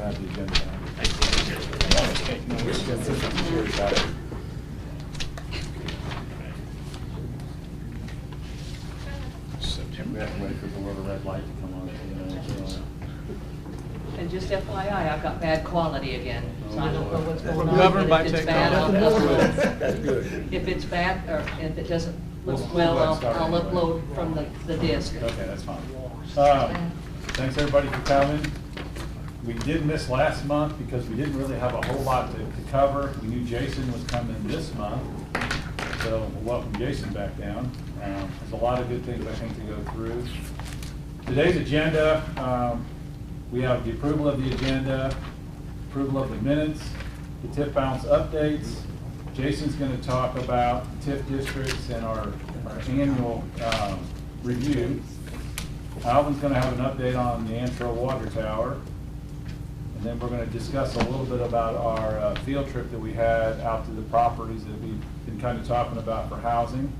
have the agenda down. We have to wait for the little red light to come on. And just FYI, I've got bad quality again, so I don't know what's going on. Governed by If it's bad, I'll technology. upload. That's good. If it's bad, or if it doesn't look We'll well, go ahead and start I'll anyway. upload from the disk. Okay, that's fine. Thanks everybody for coming. We did miss last month because we didn't really have a whole lot to cover. We knew Jason was coming this month, so we'll welcome Jason back down. There's a lot of good things I think to go through. Today's agenda, we have the approval of the agenda, approval of the minutes, the TIF balance updates. Jason's going to talk about TIF districts and our annual review. Alvin's going to have an update on the Antro Water Tower. And then we're going to discuss a little bit about our field trip that we had out to the properties that we've been kind of talking about for housing.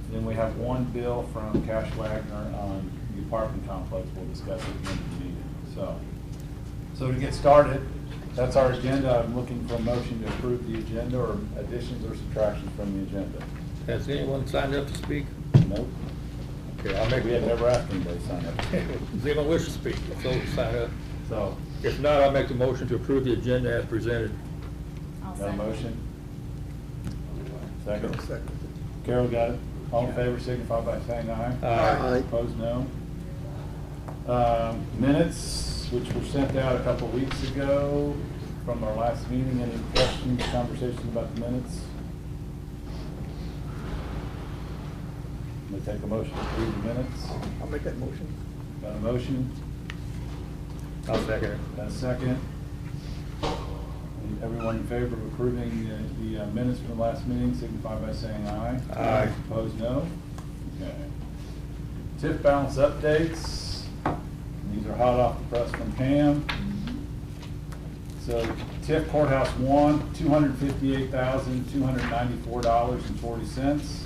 And then we have one bill from Cash Wagner on the apartment complex we'll discuss at the end of the meeting. So to get started, that's our agenda. I'm looking for a motion to approve the agenda or additions or subtractions from the agenda. Has anyone signed up to speak? Nope. Okay, I'll make. We have never asked anybody to sign up. Does anyone wish to speak? If so, sign up. So, If not, I'll make the motion to approve the agenda as presented. got a motion? Second? Carol got it? All in favor, signify by saying aye. Aye. Opposed, no. Minutes, which were sent out a couple weeks ago from our last meeting. Any questions, conversations about the minutes? I'm going to take a motion to approve the minutes. I'll make that motion. Got a motion? I'll second it. Got a second? Everyone in favor of approving the minutes from the last meeting, signify by saying aye. Aye. Opposed, no. Okay. TIF balance updates. These are hot off the press from Pam. So TIF Courthouse 1, $258,294.40.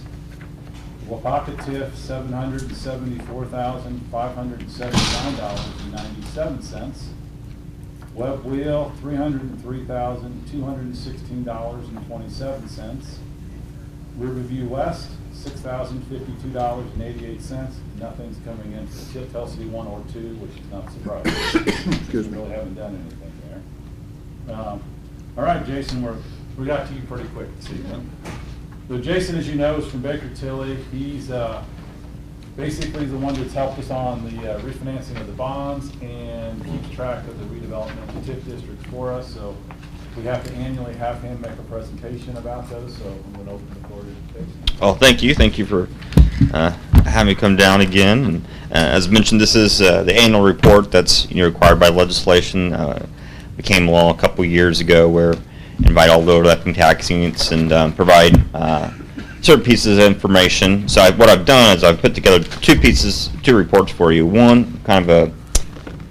Wapaka TIF, $774,579.97. Web Wheel, $303,216.27. Riverview West, $6,052.88. Nothing's coming in for TIF LCD 1 or 2, which is not surprising. Excuse me. We really haven't done anything there. All right, Jason, we got to you pretty quick this evening. So Jason, as you know, is from Baker Tilly. He's basically the one that's helped us on the refinancing of the bonds and keeps track of the redevelopment of the TIF districts for us. So we have to annually have him make a presentation about those. So I'm going to open the floor to Jason. Well, thank you. Thank you for having me come down again. And, as mentioned, this is the annual report that's required by legislation. We came along a couple years ago where invite all the overlapping tax units and provide certain pieces of information. So what I've done is I've put together two reports for you. One kind of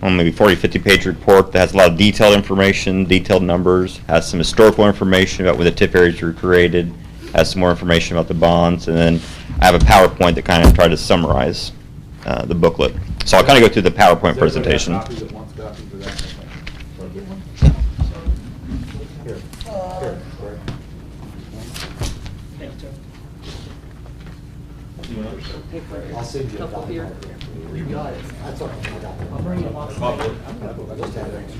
a maybe 40, 50 page report that has a lot of detailed information, detailed numbers, has some historical information about when the TIF areas were created, has some more information about the bonds, and then I have a PowerPoint that kind of try to summarize the booklet. So I'll kind of go through the PowerPoint presentation. Does everybody have copies that wants copies of that? Here. Here. I'll send you a Couple copy. here. You got it. That's all right. I'll bring you along. I just had it. Thank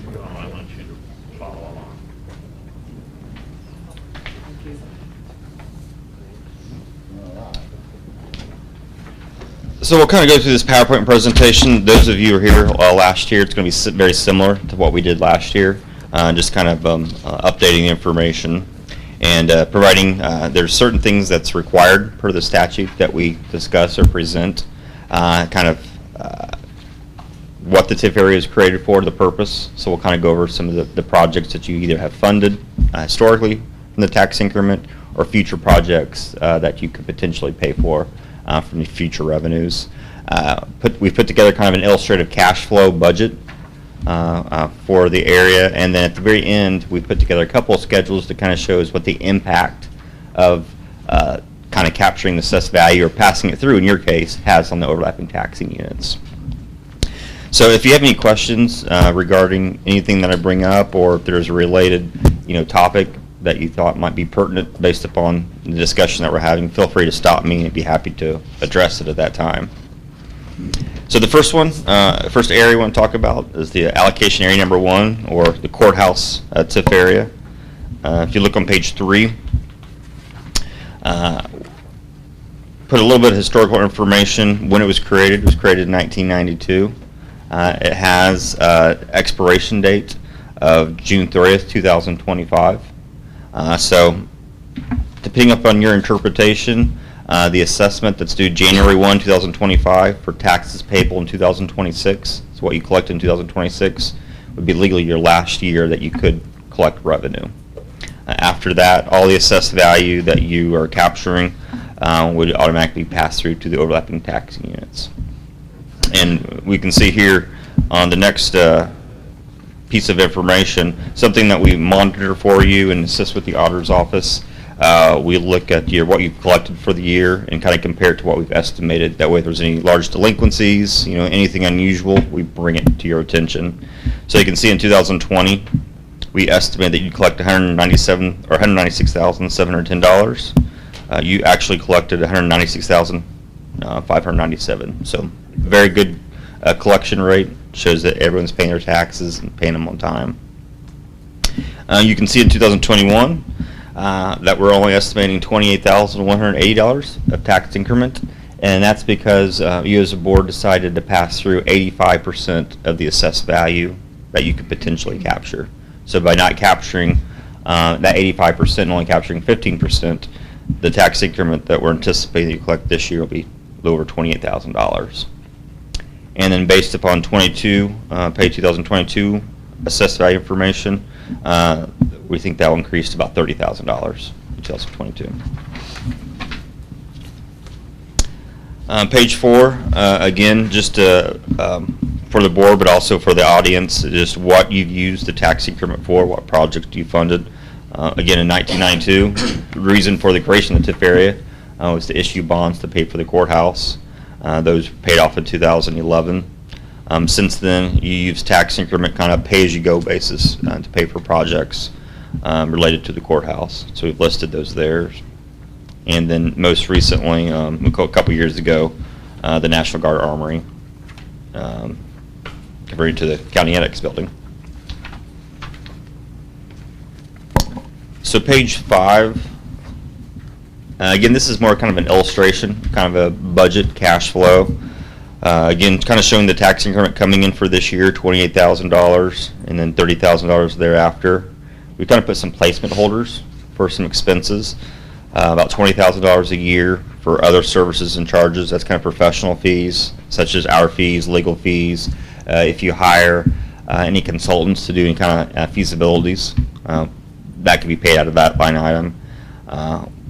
you. So we'll kind of go through this PowerPoint presentation. Those of you who were here last year, it's going to be very similar to what we did last year, just kind of updating the information and providing, there's certain things that's required per the statute that we discuss or present, kind of what the TIF area is created for, the purpose. So we'll kind of go over some of the projects that you either have funded historically from the tax increment or future projects that you could potentially pay for from the future revenues. We've put together kind of an illustrative cash flow budget for the area, and then at the very end we put together a couple of schedules that kind of shows what the impact of kind of capturing the assessed value or passing it through, in your case, has on the overlapping taxing units. So if you have any questions regarding anything that I bring up, or if there's a related, topic that you thought might be pertinent based upon the discussion that we're having, feel free to stop me and I'd be happy to address it at that time. So the first area I want to talk about is the allocation area number 1, or the courthouse TIF area. If you look on page 3, put a little bit of historical information when it was created. It was created in 1992. It has expiration date of June 30th, 2025. So depending upon your interpretation, the assessment that's due January 1, 2025 for taxes payable in 2026, so what you collect in 2026, would be legally your last year that you could collect revenue. After that, all the assessed value that you are capturing would automatically pass through to the overlapping taxing units. And we can see here on the next piece of information, something that we monitor for you and assist with the auditor's office. We look at what you've collected for the year and kind of compare it to what we've estimated. That way, if there's any large delinquencies, anything unusual, we bring it to your attention. So you can see in 2020, we estimate that you collect $196,710. You actually collected $196,597. So very good collection rate. Shows that everyone's paying their taxes and paying them on time. You can see in 2021 that we're only estimating $28,180 of tax increment, and that's because you as a board decided to pass through 85% of the assessed value that you could potentially capture. So by not capturing that 85% and only capturing 15%, the tax increment that we're anticipating you collect this year will be a little over $28,000. And then based upon 2022 assessed value information, we think that will increase to about $30,000 in 2022. Page 4, again, just for the board, but also for the audience, just what you've used the tax increment for, what projects you funded. Again, in 1992, the reason for the creation of the TIF area was to issue bonds to pay for the courthouse. Those paid off in 2011. Since then, you use tax increment kind of pay-as-you-go basis to pay for projects related to the courthouse. So we've listed those there. And then most recently, a couple years ago, the National Guard Armory, converted to the County Annex building. So page 5. Again, this is more kind of an illustration, kind of a budget cash flow. Again, kind of showing the tax increment coming in for this year, $28,000, and then $30,000 thereafter. We kind of put some placement holders for some expenses, about $20,000 a year for other services and charges. That's kind of professional fees, such as our fees, legal fees. If you hire any consultants to do any kind of feasibilities, that can be paid out of that line item.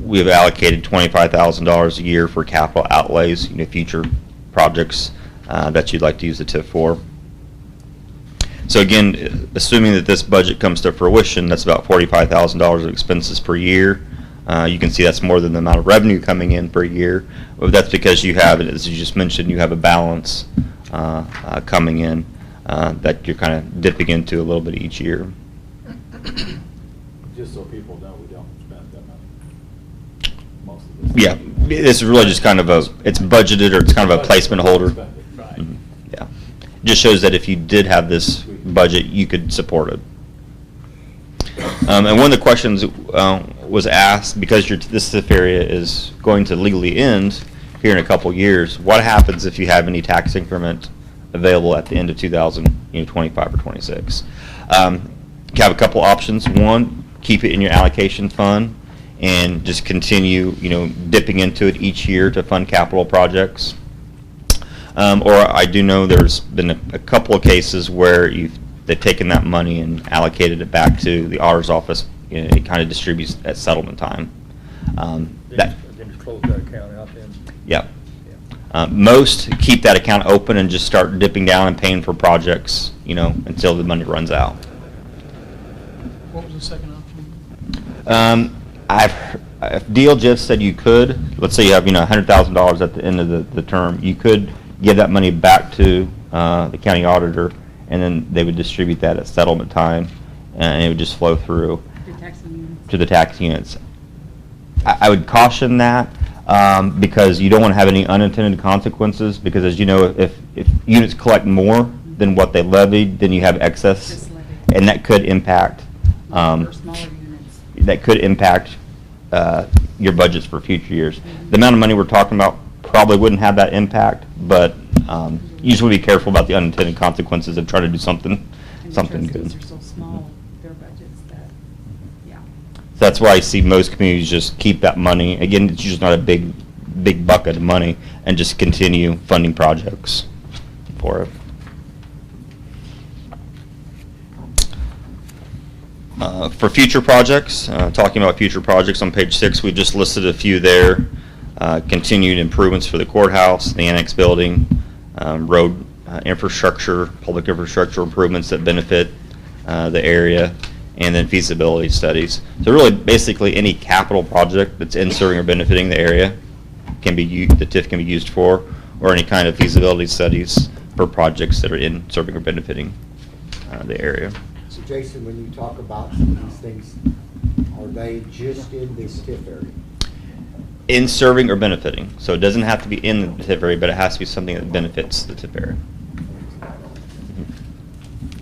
We have allocated $25,000 a year for capital outlays, future projects that you'd like to use the TIF for. So again, assuming that this budget comes to fruition, that's about $45,000 of expenses per year. You can see that's more than the amount of revenue coming in per year. But that's because you have, as you just mentioned, you have a balance coming in that you're kind of dipping into a little bit each year. Just so people know, we don't spend that money. Most of this. Yeah, this is really just kind of it's budgeted, or it's kind of a placement holder. Right. Mhm. Yeah, just shows that if you did have this budget, you could support it. And one of the questions was asked, because this TIF area is going to legally end here in a couple years, what happens if you have any tax increment available at the end of 2025 or 26? You have a couple options. One, keep it in your allocation fund and just continue, dipping into it each year to fund capital projects. Or I do know there's been a couple of cases where they've taken that money and allocated it back to the auditor's office. It kind of distributes at settlement time. Then just close that account out then. Yeah. Most keep that account open and just start dipping down and paying for projects, until the money runs out. What was the second option? If Deal just said you could, let's say you have $100,000 at the end of the term, you could give that money back to the county auditor, and then they would distribute that at settlement time, and it would just flow through to the tax units. I would caution that because you don't want to have any unintended consequences, because as you know, if units collect more than what they levied, then you have excess, and that could impact your budgets for future years. The amount of money we're talking about probably wouldn't have that impact, but usually be careful about the unintended consequences of trying to do something good. Trustees are so small, their budgets that, yeah. So that's why I see most communities just keep that money. Again, it's just not a big bucket of money, and just continue funding projects for it. For future projects, talking about future projects on page 6, we just listed a few there. Continued improvements for the courthouse, the annex building, road infrastructure, public infrastructure improvements that benefit the area, and then feasibility studies. So really, basically, any capital project that's in serving or benefiting the area can be the TIF can be used for, or any kind of feasibility studies for projects that are in serving or benefiting the area. So Jason, when you talk about some of these things, are they just in this TIF area? In serving or benefiting. So it doesn't have to be in the TIF area, but it has to be something that benefits the TIF area.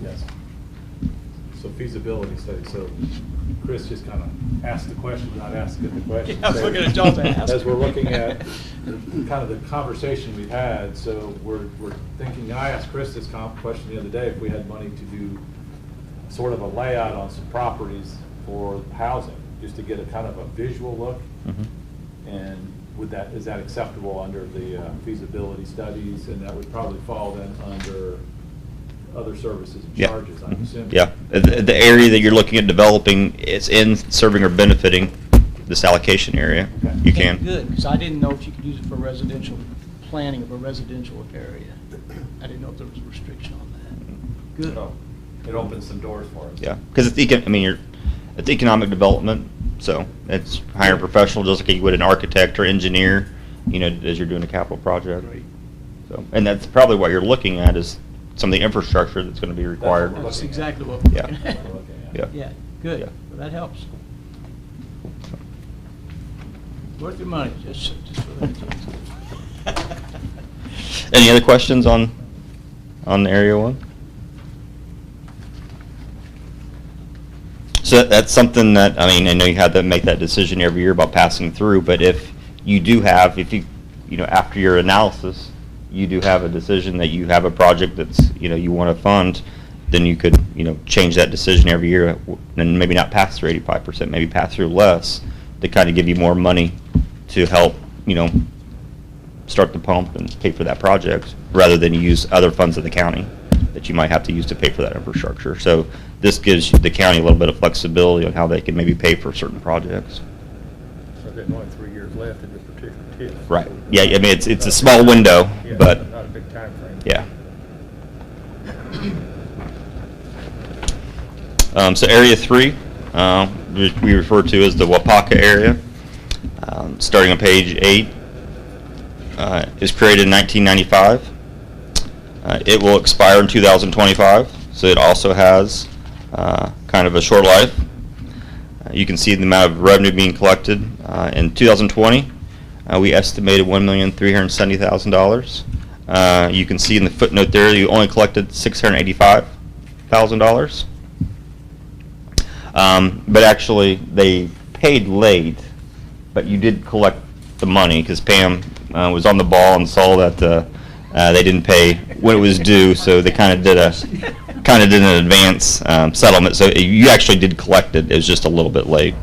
Yes. So feasibility study, so Chris just kind of asked the question without asking the question. Yeah, I was looking at y'all to ask. As we're looking at kind of the conversation we've had, so we're thinking, and I asked Chris this question the other day, if we had money to do sort of a layout on some properties for housing, just to get a kind of a visual look. And is that acceptable under the feasibility studies? And that would probably fall then under other services and charges, I'm assuming. Yeah, the area that you're looking at developing is in serving or benefiting this allocation area. Okay. You can. Good, because I didn't know if you could use it for residential planning of a residential area. I didn't know if there was a restriction on that. Good. So it opens some doors for us. Yeah, because it's it's economic development, so it's hiring professionals just like you would an architect or engineer, as you're doing a capital project. Right. So, and that's probably what you're looking at is some of the infrastructure that's going to be required. That's exactly what we're Yeah. looking at. Yeah. Yeah, good. Yeah. Well, that helps. Worth your money, just for that. Any other questions on Area 1? So that's something that, I know you have to make that decision every year about passing through, but if you do have, after your analysis, you do have a decision that you have a project that's, you want to fund, then you could, change that decision every year and maybe not pass through 85%, maybe pass through less to kind of give you more money to help, start the pump and pay for that project rather than use other funds of the county that you might have to use to pay for that infrastructure. So this gives the county a little bit of flexibility on how they can maybe pay for certain projects. So there's only 3 years left in this particular TIF. Right. Yeah, it's a small window, Yeah, but not a big time frame. yeah. So Area 3, we refer to as the Wapaka area, starting on page 8, is created in 1995. It will expire in 2025, so it also has kind of a short life. You can see the amount of revenue being collected. In 2020, we estimated $1,370,000. You can see in the footnote there, you only collected $685,000. But actually, they paid late, but you did collect the money because Pam was on the ball and saw that they didn't pay when it was due, so they kind of did an advance settlement. So you actually did collect it. It was just a little bit late.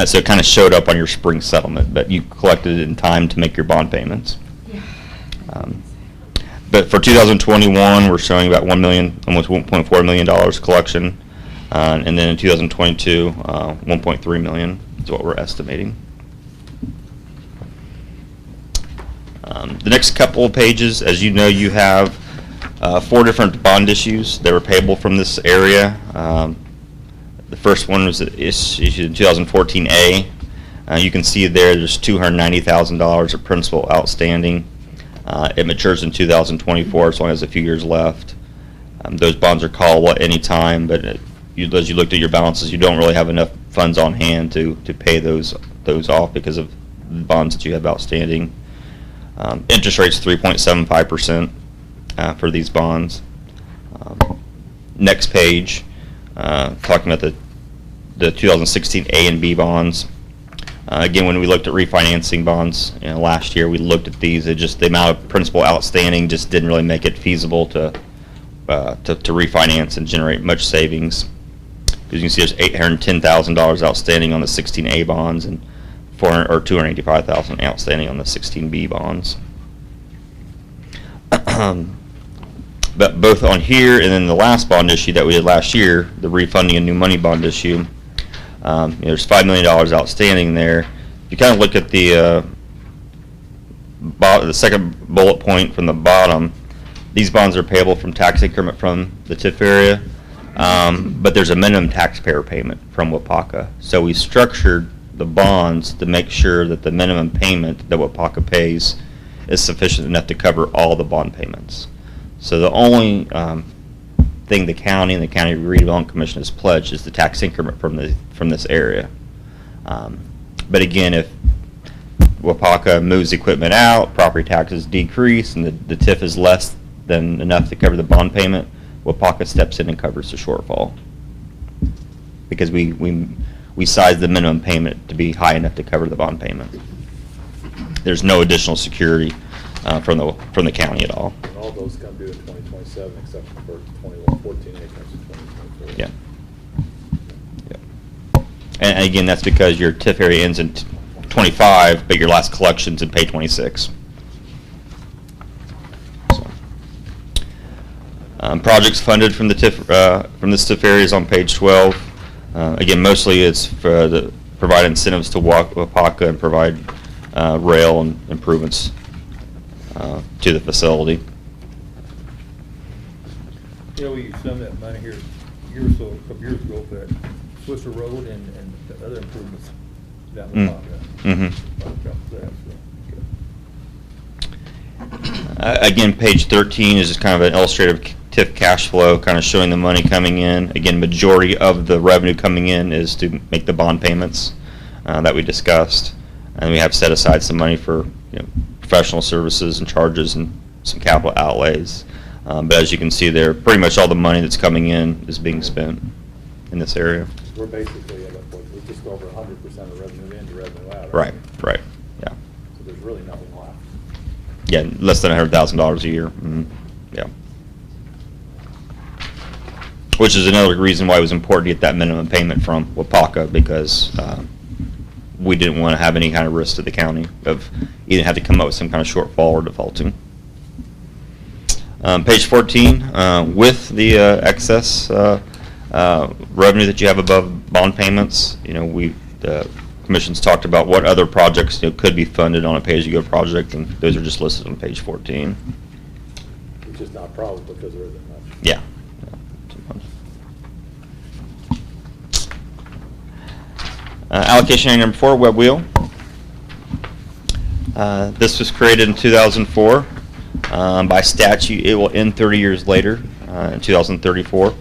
So it kind of showed up on your spring settlement, but you collected it in time to make your bond payments. But for 2021, we're showing about almost $1.4 million collection. And then in 2022, 1.3 million is what we're estimating. The next couple of pages, as you know, you have 4 different bond issues that were payable from this area. The first one was issued in 2014A. You can see there's $290,000 of principal outstanding. It matures in 2024, as long as a few years left. Those bonds are callable at any time, but as you looked at your balances, you don't really have enough funds on hand to pay those off because of the bonds that you have outstanding. Interest rate's 3.75% for these bonds. Next page, talking about the 2016 A and B bonds. Again, when we looked at refinancing bonds, last year, we looked at these. The amount of principal outstanding just didn't really make it feasible to refinance and generate much savings. As you can see, there's $810,000 outstanding on the 16A bonds and $285,000 outstanding on the 16B bonds. But both on here and then the last bond issue that we did last year, the refunding a new money bond issue, there's $5 million outstanding there. If you kind of look at the second bullet point from the bottom, these bonds are payable from tax increment from the TIF area, but there's a minimum taxpayer payment from Wapaka. So we structured the bonds to make sure that the minimum payment that Wapaka pays is sufficient enough to cover all the bond payments. So the only thing the county and the County Redevelopment Commission has pledged is the tax increment from this area. But again, if Wapaka moves equipment out, property taxes decrease, and the TIF is less than enough to cover the bond payment, Wapaka steps in and covers the shortfall. Because we size the minimum payment to be high enough to cover the bond payment. There's no additional security from the county at all. And all those come due in 2027 except for 2114 and it comes in 2024. Yeah. And again, that's because your TIF area ends in 25, but your last collection's in pay 26. So, projects funded from the TIF from this TIF area is on page 12. Again, mostly it's for provide incentives to Wapaka and provide rail and improvements to the facility. We used some of that money here a year or so, a couple years ago for that Swisher Road and the other improvements down the block. Again, page 13 is just kind of an illustrative TIF cash flow, kind of showing the money coming in. Again, majority of the revenue coming in is to make the bond payments that we discussed, and we have set aside some money for professional services and charges and some capital outlays. But as you can see there, pretty much all the money that's coming in is being spent in this area. We're basically at a point, we just go over 100% of revenue in to revenue out. Right, yeah. So there's really nothing left. Yeah, less than $100,000 a year. Yeah. Which is another reason why it was important to get that minimum payment from Wapaka, because we didn't want to have any kind of risk to the county of either have to come up with some kind of shortfall or defaulting. Page 14, with the excess revenue that you have above bond payments, the commission's talked about what other projects could be funded on a pay-as-you-go project, and those are just listed on page 14. Which is not probable because there isn't much. Yeah. Allocation area number 4, web wheel. This was created in 2004. By statute, it will end 30 years later, in 2034.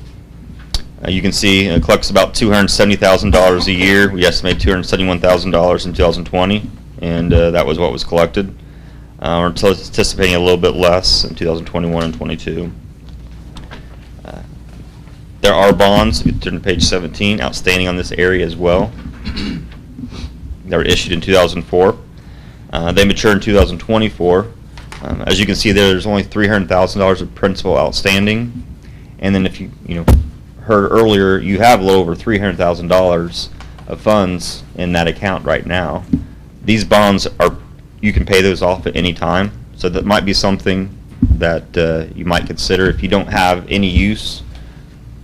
You can see it collects about $270,000 a year. We estimate $271,000 in 2020, and that was what was collected. We're anticipating a little bit less in 2021 and 22. There are bonds, if you turn to page 17, outstanding on this area as well. They were issued in 2004. They mature in 2024. As you can see there's only $300,000 of principal outstanding. And then if you heard earlier, you have a little over $300,000 of funds in that account right now. These bonds you can pay those off at any time. So that might be something that you might consider if you don't have any use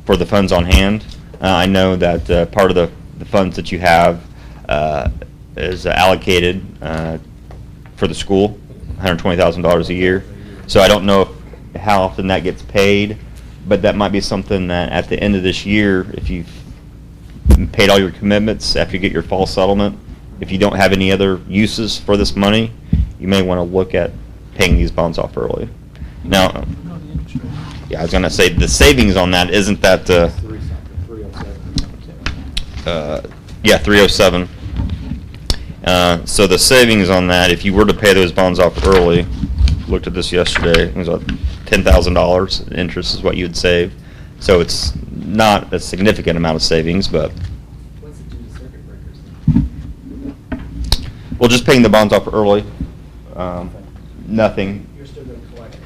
for the funds on hand. I know that part of the funds that you have is allocated for the school, $120,000 a year. So I don't know how often that gets paid, but that might be something that at the end of this year, if you've paid all your commitments after you get your fall settlement, if you don't have any other uses for this money, you may want to look at paying these bonds off early. Now, No, the interest rate. yeah, I was gonna say, the savings on that, isn't that, Three something, 307. yeah, 307. So the savings on that, if you were to pay those bonds off early, looked at this yesterday, it was about $10,000 in interest is what you would save. So it's not a significant amount of savings, but, What's it do to circuit breakers? well, just paying the bonds off early, nothing. You're still gonna collect it.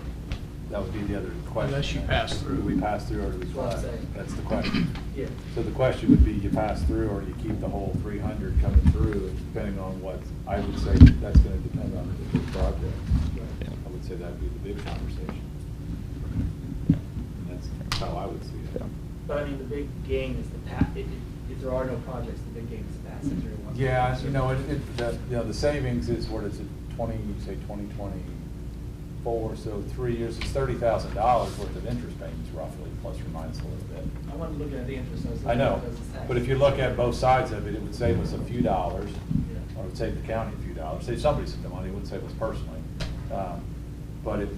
That would be the other question. Unless you pass through. Do we pass through or do we That's what I'm collect? saying. That's the question. Yeah. So the question would be, you pass through or you keep the whole 300 coming through, and depending on what, I would say that's gonna depend on the big project. Yeah. I would say that'd be the big conversation. And that's how I would see it. Yeah. But I mean, the big gain is if there are no projects, the big gain is passing through. once we Yeah, get you know, the savings is, what is it, 2024, so 3 years, it's $30,000 worth of interest payments roughly, plus or minus a little bit. I wasn't looking at the interest. was I looking know, at those taxes. but if you look at both sides of it, it would save us a few dollars, Yeah. or it would save the county a few dollars, save somebody some money, it wouldn't save us personally. But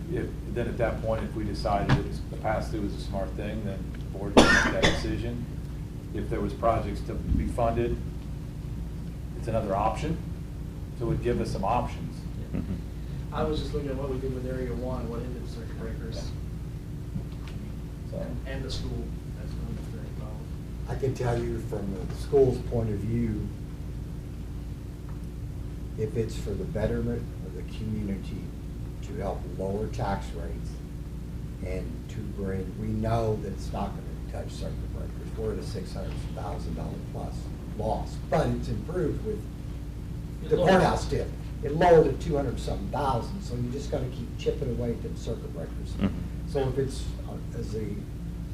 then at that point, if we decided the pass-through was a smart thing, then the board would make that decision. If there was projects to be funded, it's another option, so it would give us some options. Mhm. I was just looking at what we did with Area 1, what ended circuit breakers, So, and the school. That's one of the very involved. I can tell you from the school's point of view, if it's for the betterment of the community to help lower tax rates and to bring, we know that it's not gonna touch circuit breakers. We're at a $600,000 plus loss, but it's improved with the courthouse did. It lowered it 200-something thousand, so you just gotta keep chipping away at them circuit breakers. Mhm. So if it's,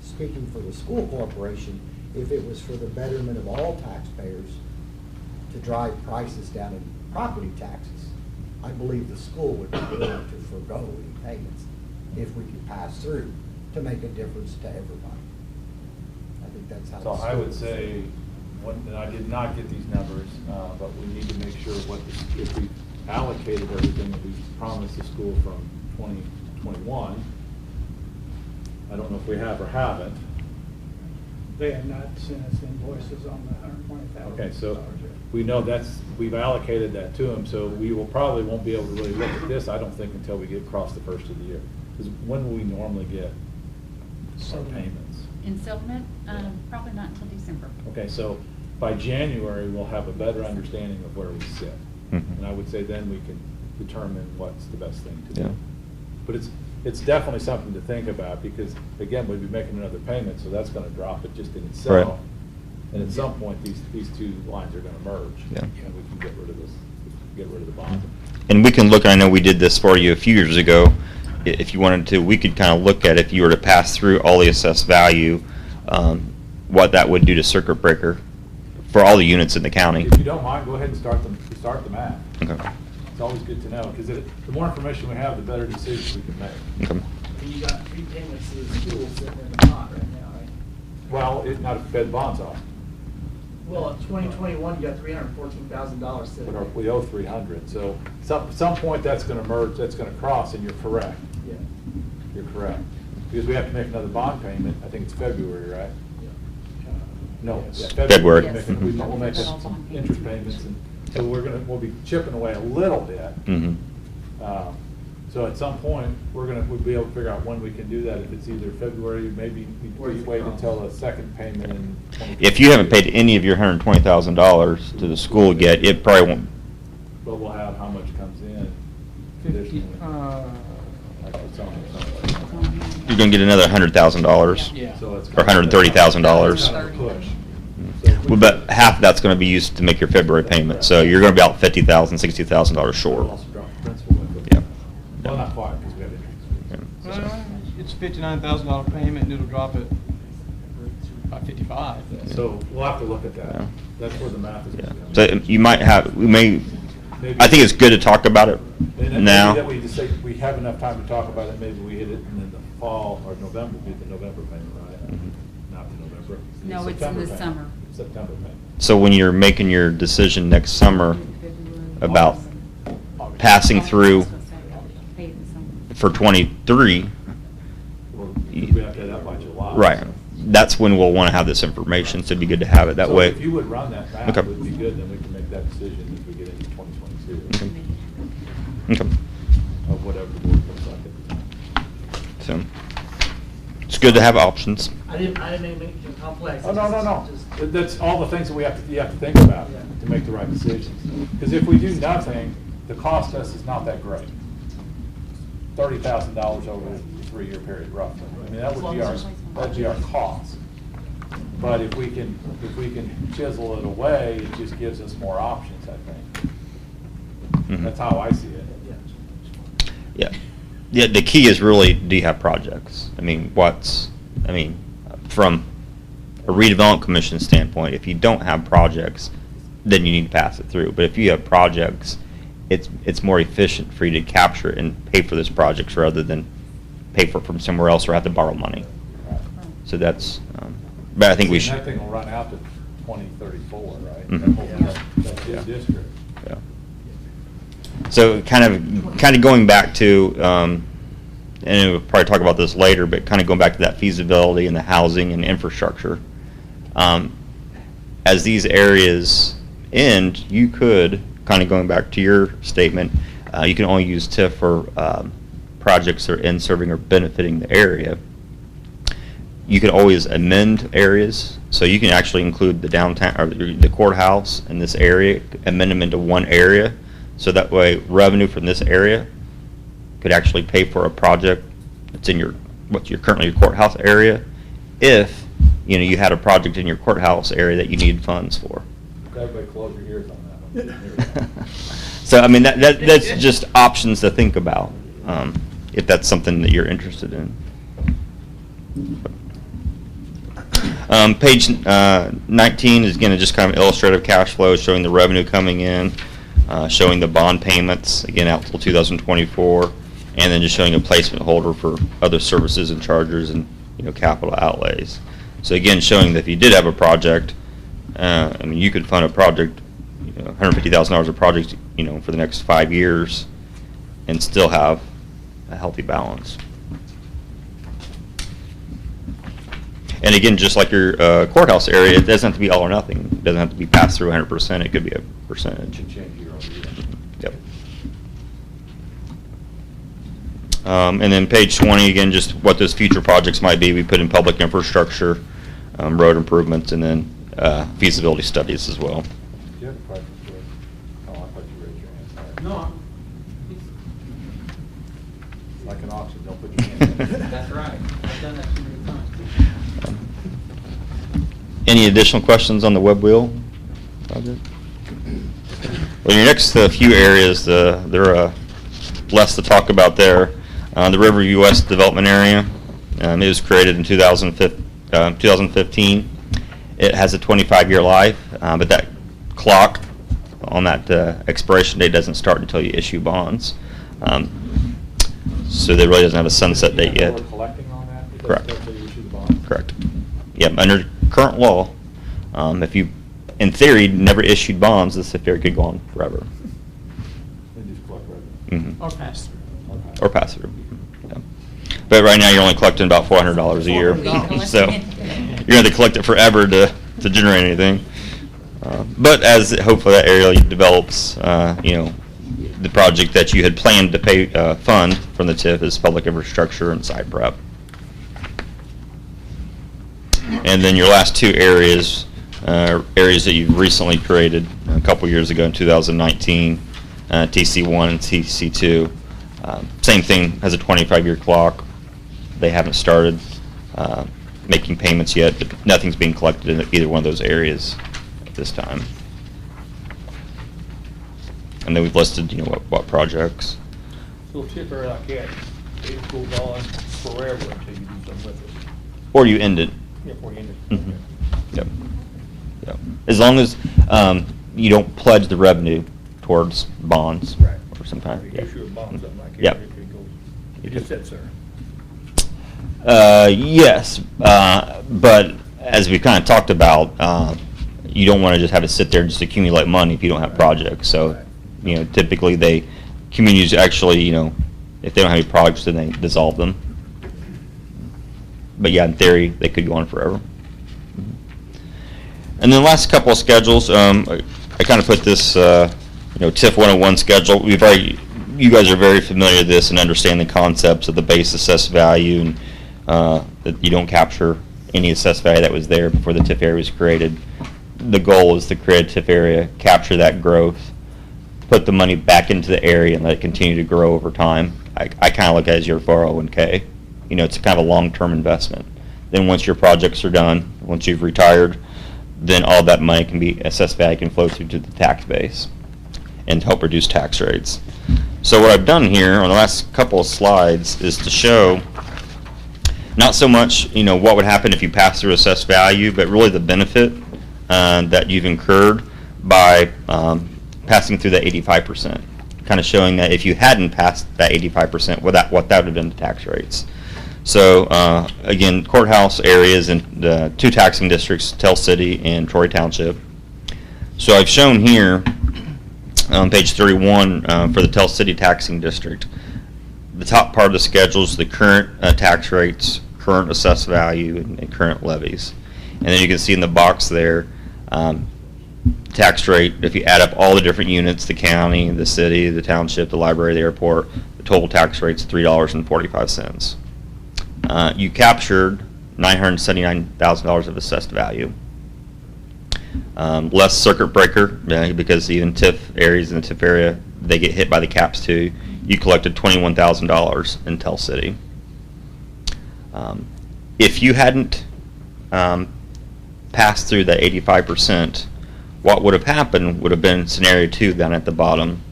speaking for the school corporation, if it was for the betterment of all taxpayers to drive prices down in property taxes, I believe the school would be willing to forego any payments if we could pass through to make a difference to everybody. I think that's how. So the I would school- say, and I did not get these numbers, but we need to make sure if we allocated everything that we promised the school from 2021, I don't know if we have or haven't. They have not sent us invoices on the $120,000. Okay, so we know we've allocated that to them, so we probably won't be able to really look at this, I don't think, until we get across the first of the year. Because when will we normally get our payments? In settlement, probably not until December. Okay, so by January, we'll have a better understanding of where we sit. Mhm. And I would say then we can determine what's the best thing to do. Yeah. But it's definitely something to think about, because, again, we'd be making another payment, so that's gonna drop it just in itself. Right. And at some point, these two lines are gonna merge. Yeah. And we can get rid of the bond. And we can look, I know we did this for you a few years ago, if you wanted to, we could kind of look at if you were to pass through all the assessed value, what that would do to circuit breaker for all the units in the county. If you don't mind, go ahead and start the math. Okay. It's always good to know, because the more information we have, the better decisions we can make. Okay. And you got 3 payments to the school sitting in the pot right now, right? Well, not if Fed bonds off, Well, in 2021, you got $314,000 sitting but there. we owe 300, so some point that's gonna merge, that's gonna cross, and you're correct. Yeah. You're correct. Because we have to make another bond payment, I think it's February, right? No, Yes. yeah, February. We'll make Yes. some interest payments, and so we'll be chipping away a little bit. Mhm. So at some point, we'll be able to figure out when we can do that, if it's either February, maybe we wait until a second payment in 20. If you haven't paid any of your $120,000 to the school yet, it probably won't, But we'll have how much comes in 50, additionally. Like it's on you're gonna get another $100,000. Yeah. So it's Or $130,000. Kind of a push. So if we- Well, but half of that's gonna be used to make your February payment, so you're gonna be out $50,000, $60,000 short. We'll also drop the principal with it. Yeah. Well, not quite, because we have interest. Well, it's a $59,000 payment, and it'll drop it by 55. So we'll have to look at that. Yeah. That's where the math is Yeah. going So you might have, I think it's good to talk about it now. Maybe that we just say, we have enough time to talk about it, maybe we hit it, and then the fall or November would be the November payment, right? Mhm. Not the November. No, it's in September the payment. summer. September payment. So when you're making your decision next summer about passing through for 23, Well, we have to have that by July. right, so. that's when we'll want to have this information, so it'd be good to have it that So way. if you would run that map, Okay. it would be good, then we can make that decision if we get into 2022. Okay. Of whatever the board looks like at the time. So, it's good to have options. I didn't make it complex. Oh, no, no, no. Just- That's all the things that you have to think about Yeah. to make the right decisions. Because if we do nothing, the cost to us is not that great. $30,000 over a 3-year period roughly. I mean, that'd be our cost. But if we can chisel it away, it just gives us more options, I think. Mhm. That's how I see it. Yeah. Yeah, the key is really, do you have projects? From a redevelopment commission standpoint, if you don't have projects, then you need to pass it through. But if you have projects, it's more efficient for you to capture it and pay for those projects rather than pay for it from somewhere else or have to borrow money. So that's, but I think we And should. that thing will run out to 2034, right? Mhm. That whole- That's Yeah. his district. Yeah. So kind of going back to, and we'll probably talk about this later, but kind of going back to that feasibility and the housing and infrastructure. As these areas end, you could, kind of going back to your statement, you can only use TIF for projects that are in serving or benefiting the area. You can always amend areas, so you can actually include the downtown, or the courthouse in this area, amend them into one area, so that way revenue from this area could actually pay for a project that's in currently your courthouse area, if, you had a project in your courthouse area that you need funds for. Everybody close your ears on that one. Here we go. So, that's just options to think about, if that's something that you're interested in. Page 19 is going to just kind of illustrative cash flow, showing the revenue coming in, showing the bond payments, again, out till 2024, and then just showing a placement holder for other services and charges and, capital outlays. So again, showing that if you did have a project, you could fund a project, $150,000 a project, for the next 5 years and still have a healthy balance. And again, just like your courthouse area, it doesn't have to be all or nothing. It doesn't have to be passed through 100%. It could be a percentage. Should change year over year. Yep. And then page 20, again, just what those future projects might be. We put in public infrastructure, road improvements, and then feasibility studies as well. Do you have a question, George? Oh, I thought you raised your hand. Sorry. No, It's like an auction, don't put your hand in. that's right. I've done that too many times. Any additional questions on the web wheel project? Well, your next few areas, there are less to talk about there. The Riverview West Development Area, it was created in 2015. It has a 25-year life, but that clock on that expiration date doesn't start until you issue bonds. So there really doesn't have a sunset date yet. We're collecting on that? It doesn't Correct. start till you issue the bond? Correct. Yep, under current law, if you, in theory, never issued bonds, this affair could go on forever. They just collect revenue. Mhm. Or pass through. Or pass through. Yeah. But right now, you're only collecting about $400 a year. $400. So you're going to have to collect it forever to generate anything. But as hopefully that area develops, the project that you had planned to pay fund from the TIF is public infrastructure and site prep. And then your last two areas, areas that you've recently created a couple years ago in 2019, TC1 and TC2. Same thing, has a 25-year clock. They haven't started making payments yet, but nothing's being collected in either one of those areas at this time. And then we've listed, what projects. So tip area like that, it goes on forever until you do something with it. Or you end it. Yeah, before you end it. Mhm. Yep. Yep. As long as you don't pledge the revenue towards bonds. Right. Or sometimes. If you issue a bond, something like that. Yep. It goes, it just sits there. Yes, but as we kind of talked about, you don't want to just have it sit there and just accumulate money if you don't have projects. So, Right. typically communities actually, If they don't have any projects, then they dissolve them. But yeah, in theory, they could go on forever. And then the last couple of schedules, I kind of put this, TIF 101 schedule. You guys are very familiar with this and understand the concepts of the base assessed value, and that you don't capture any assessed value that was there before the TIF area was created. The goal is to create a TIF area, capture that growth, put the money back into the area, and let it continue to grow over time. I kind of look at it as your 401k. It's kind of a long-term investment. Then once your projects are done, once you've retired, then all that money can be, assessed value can flow through to the tax base and help reduce tax rates. So what I've done here on the last couple of slides is to show not so much, what would happen if you pass through assessed value, but really the benefit that you've incurred by passing through that 85%. Kind of showing that if you hadn't passed that 85%, what that would have done to tax rates. So again, courthouse areas in the 2 taxing districts, Tell City and Troy Township. So I've shown here on page 31 for the Tell City taxing district, the top part of the schedule is the current tax rates, current assessed value, and current levies. And then you can see in the box there, tax rate, if you add up all the different units, the county, the city, the township, the library, the airport, the total tax rate's $3.45. You captured $979,000 of assessed value. Less circuit breaker, because even TIF areas in the TIF area, they get hit by the caps too. You collected $21,000 in Tell City. If you hadn't passed through that 85%, what would have happened would have been scenario 2 down at the bottom.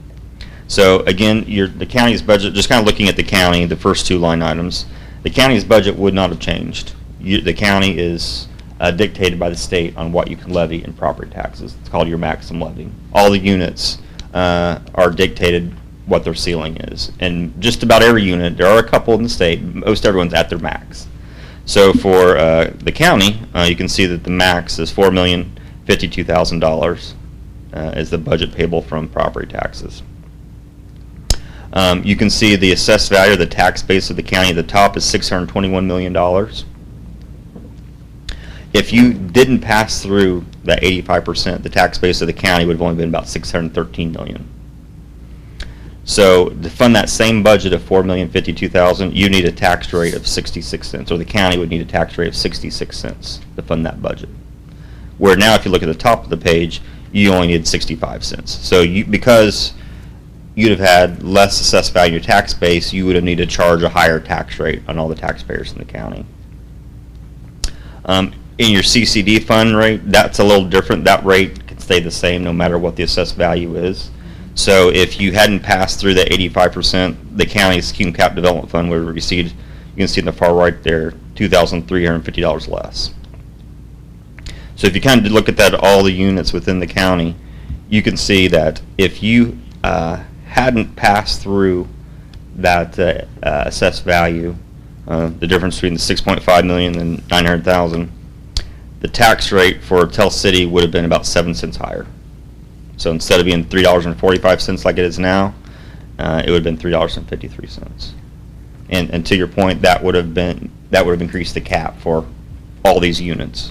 So again, the county's budget, just kind of looking at the county, the first 2 line items, the county's budget would not have changed. The county is dictated by the state on what you can levy in property taxes. It's called your maximum levy. All the units are dictated what their ceiling is. And just about every unit, there are a couple in the state, most everyone's at their max. So for the county, you can see that the max is $4,052,000 is the budget payable from property taxes. You can see the assessed value of the tax base of the county at the top is $621 million. If you didn't pass through that 85%, the tax base of the county would have only been about $613 million. So to fund that same budget of $4,052,000, you need a tax rate of 66 cents, or the county would need a tax rate of 66 cents to fund that budget. Where now, if you look at the top of the page, you only need 65 cents. So because you'd have had less assessed value in your tax base, you would have needed to charge a higher tax rate on all the taxpayers in the county. In your CCD fund rate, that's a little different. That rate can stay the same no matter what the assessed value is. So if you hadn't passed through that 85%, the county's Cume Cap Development Fund would have received, you can see in the far right there, $2,350 less. So if you kind of look at that, all the units within the county, you can see that if you hadn't passed through that assessed value, the difference between the 6.5 million and 900,000, the tax rate for Tell City would have been about 7 cents higher. So instead of being $3.45 like it is now, it would have been $3.53. And to your point, that would have increased the cap for all these units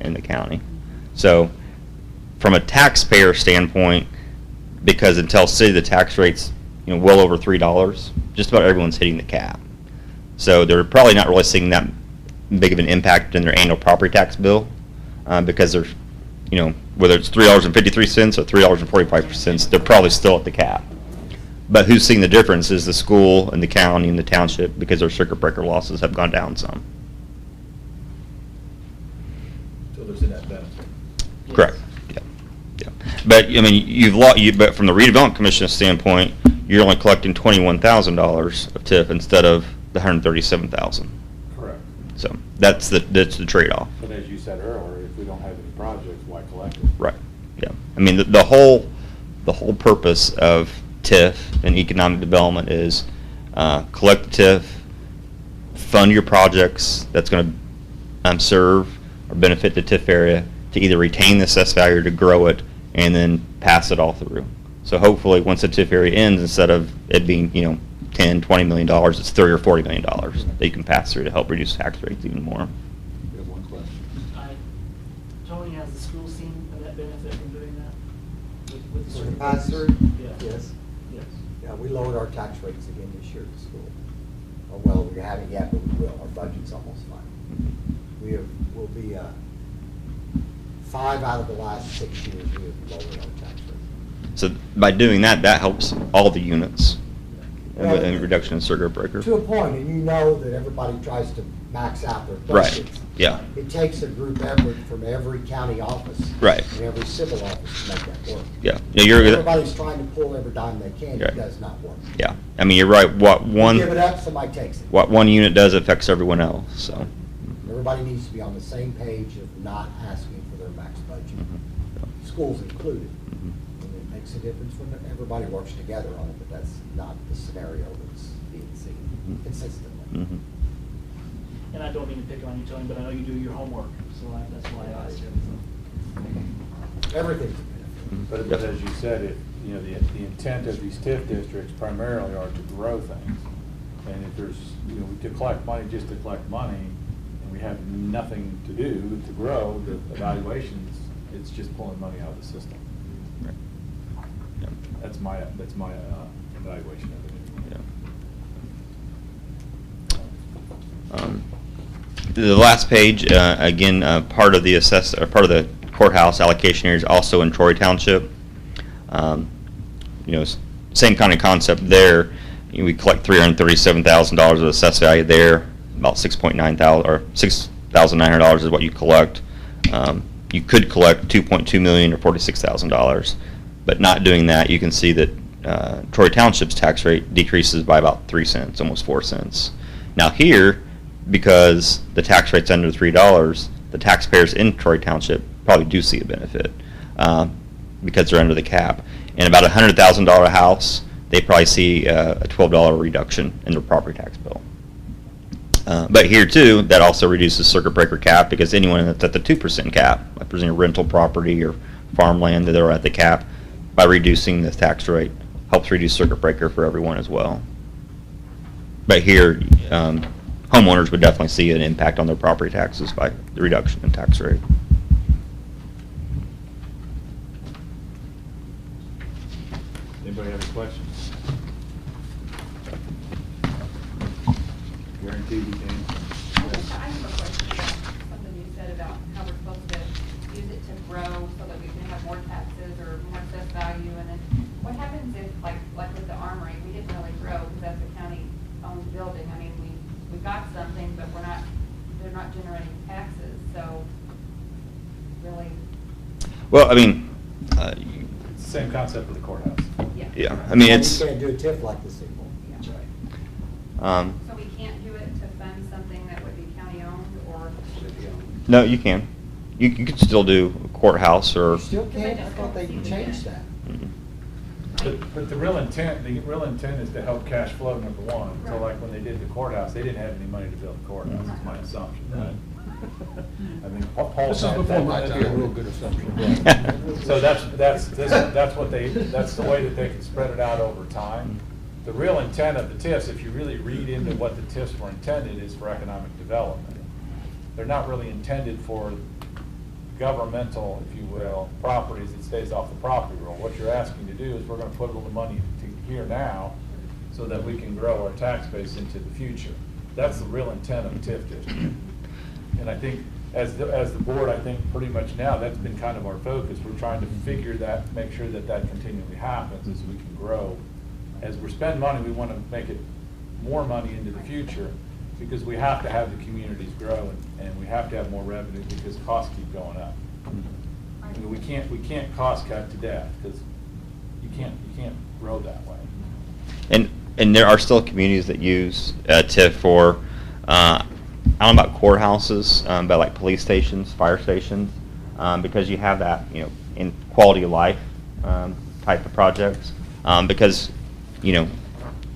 in the county. So from a taxpayer standpoint, because in Tell City the tax rate's well over $3, just about everyone's hitting the cap. So they're probably not really seeing that big of an impact in their annual property tax bill because they're, whether it's $3.53 or $3.45, they're probably still at the cap. But who's seeing the difference is the school and the county and the township, because their circuit breaker losses have gone down some. So there's a net benefit. Correct. Yeah. But but from the Redevelopment Commission standpoint, you're only collecting $21,000 of TIF instead of the $137,000. Correct. So that's the trade-off. But as you said earlier, if we don't have any projects, why collect it? Right. Yeah. I mean, the whole purpose of TIF and economic development is collect the TIF, fund your projects that's going to serve or benefit the TIF area, to either retain the assessed value or to grow it, and then pass it all through. So hopefully, once the TIF area ends, instead of it being, you know, $10, $20 million, it's $30 or $40 million that you can pass through to help reduce tax rates even more. We have one question. Tony, has the school seen a net benefit from doing that? With the For the circuit pass breakers? through? Yeah. Yes. Yes. Yeah, we lowered our tax rates again this year at the school. Oh, well, we haven't yet, but we will. Our budget's almost fine. We'll be, 5 out of the last 6 years, we have lowered our tax rate. So by doing that, that helps all the units Yeah. and reduction in circuit breaker. To a point, and you know that everybody tries to max out their Right, budgets. yeah. It takes a group effort from every county office. Right. And every civil office to make that work. Yeah, yeah, you're, Everybody's trying to pull every dime they can, Yeah. it does not work. yeah. I mean, you're right. What You one, give it up, somebody takes it. what one unit does affects everyone else, so. Everybody needs to be on the same page of not asking for their max budget, schools included. And it makes a difference when everybody works together on it, but that's not the scenario that's being seen consistently. Mhm. And I don't mean to pick on you, Tony, but I know you do your homework, so that's why I asked you. Everything's a benefit. But as you said, you know, the intent of these TIF districts primarily are to grow things. And if there's, you know, to collect money just to collect money, and we have nothing to do to grow the evaluations, it's just pulling money out of the system. Right. Yeah. That's my evaluation of it. Yeah. The last page, again, part of the part of the courthouse allocation area is also in Troy Township. You know, same kind of concept there. You know, we collect $337,000 of assessed value there. About $6,900 or $6,900 is what you collect. You could collect $2.2 million or $46,000, but not doing that, you can see that Troy Township's tax rate decreases by about 3 cents, almost 4 cents. Now here, because the tax rate's under $3, the taxpayers in Troy Township probably do see a benefit because they're under the cap. And about a $100,000 house, they probably see a $12 reduction in their property tax bill. But here too, that also reduces circuit breaker cap because anyone that's at the 2% cap, like presenting rental property or farmland that are at the cap, by reducing the tax rate, helps reduce circuit breaker for everyone as well. But here, homeowners would definitely see an impact on their property taxes by the reduction in tax rate. Anybody have any questions? Guaranteed you can. I have a question about something you said about how we're supposed to use it to grow so that we can have more taxes or more assessed value. And then what happens if, like with the armory, we didn't really grow because that's a county-owned building. I mean, we got something, but they're not generating taxes, so really. Well, I mean, It's the same concept with the courthouse. yeah, I mean, it's, You can't do a TIF like this anymore. That's right. So we can't do it to fund something that would be county-owned or? no, you can. You could still do courthouse or, You still can't, I thought they changed that. But the real intent is to help cash flow, number one. So like when they did the courthouse, they didn't have any money to build the courthouse, is my assumption. I mean, Paul This is said before that. my time. A real good assumption. So that's the way that they can spread it out over time. The real intent of the TIFs, if you really read into what the TIFs were intended, is for economic development. They're not really intended for governmental, if you will, properties that stays off the property roll. What you're asking to do is we're gonna put a little money to here now so that we can grow our tax base into the future. That's the real intent of a TIF district. And I think, as the board, I think pretty much now, that's been kind of our focus. We're trying to figure that, make sure that that continually happens as we can grow. As we're spending money, we want to make it more money into the future because we have to have the communities grow and we have to have more revenue because costs keep going up. I mean, we can't cost cut to death because you can't grow that way. and there are still communities that use TIF for, I don't know about courthouses, but like police stations, fire stations, because you have that, you know, in quality of life type of projects. Because, you know,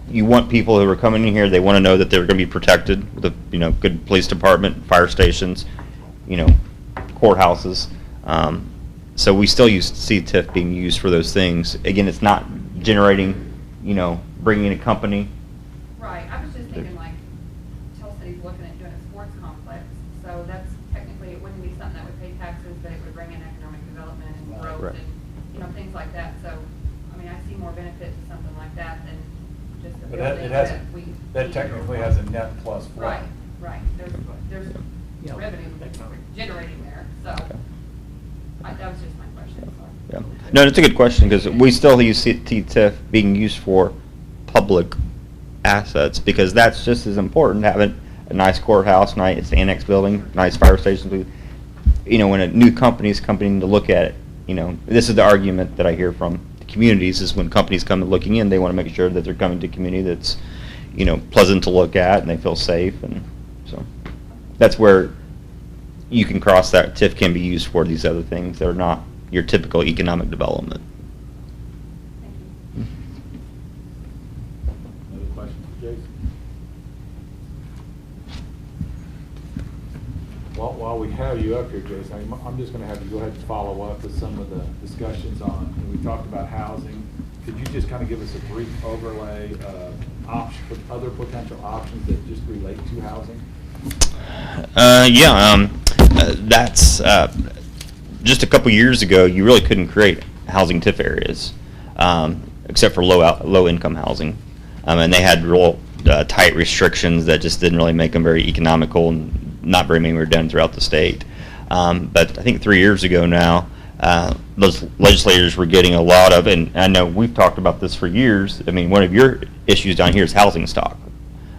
you want people who are coming in here, they want to know that they're going to be protected with a, you know, good police department, fire stations, you know, courthouses. So we still see TIF being used for those things. Again, it's not generating, bringing in a company. Right, I was just thinking like, Tell City's looking at doing a sports complex, so that's technically, it wouldn't be something that would pay taxes, but it would bring in economic development and growth Right. and, things like that, so, I mean, I see more benefit to something like that than just a But building that that we. that technically has a net plus flow. Right, there's Yeah. revenue generating there, so, that was just my question, so. Yeah. No, it's a good question, because we still see TIF being used for public assets, because that's just as important, having a nice courthouse, nice annex building, nice fire stations. When a new company's coming to look at it, this is the argument that I hear from the communities, is when companies come looking in, they want to make sure that they're coming to a community that's, pleasant to look at, and they feel safe, and so that's where you can cross that. TIF can be used for these other things that are not your typical economic development. Thank you. Another question for Jason? While we have you up here, Jason, I'm just going to have you go ahead and follow up with some of the discussions on, we talked about housing. Could you just kind of give us a brief overlay of other potential options that just relate to housing? That's just a couple years ago, you really couldn't create housing TIF areas, except for low income housing, and they had real tight restrictions that just didn't really make them very economical, and not very many were done throughout the state. But I think 3 years ago now, those legislators were getting a lot of, and I know we've talked about this for years. I mean, one of your issues down here is housing stock.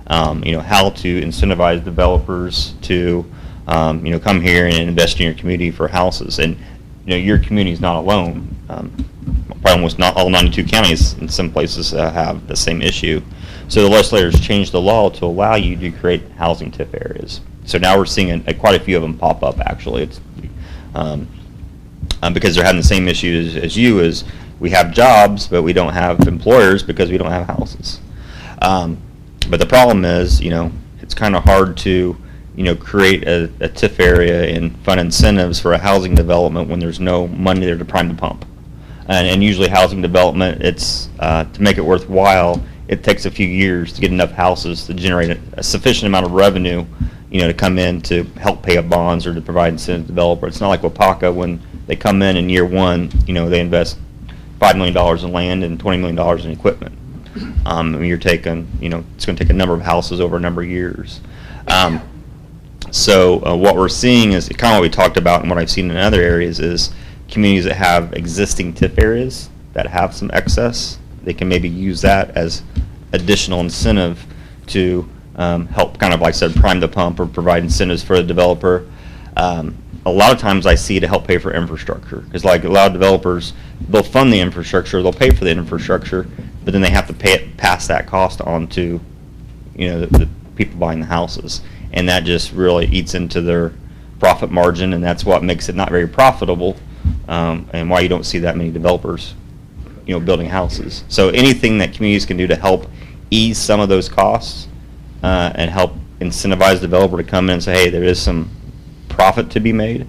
How to incentivize developers to, come here and invest in your community for houses. And, your community is not alone. Probably almost not all 92 counties in some places have the same issue. So the legislators changed the law to allow you to create housing TIF areas. So now we're seeing quite a few of them pop up, actually. It's because they're having the same issues as you, is we have jobs, but we don't have employers because we don't have houses. But the problem is, it's kind of hard to, create a TIF area and fund incentives for a housing development when there's no money there to prime the pump. And usually housing development, it's to make it worthwhile, it takes a few years to get enough houses to generate a sufficient amount of revenue, to come in to help pay up bonds or to provide incentive to developer. It's not like Wapaka when they come in year one, they invest $5 million in land and $20 million in equipment. You're taking, it's going to take a number of houses over a number of years. So what we're seeing is kind of what we talked about, and what I've seen in other areas is communities that have existing TIF areas that have some excess. They can maybe use that as additional incentive to help, kind of like I said, prime the pump or provide incentives for the developer. A lot of times I see to help pay for infrastructure, because like a lot of developers, they'll fund the infrastructure, they'll pay for the infrastructure, but then they have to pass that cost on to, the people buying the houses, and that just really eats into their profit margin, and that's what makes it not very profitable, and why you don't see that many developers, building houses. So anything that communities can do to help ease some of those costs and help incentivize the developer to come in and say, hey, there is some profit to be made.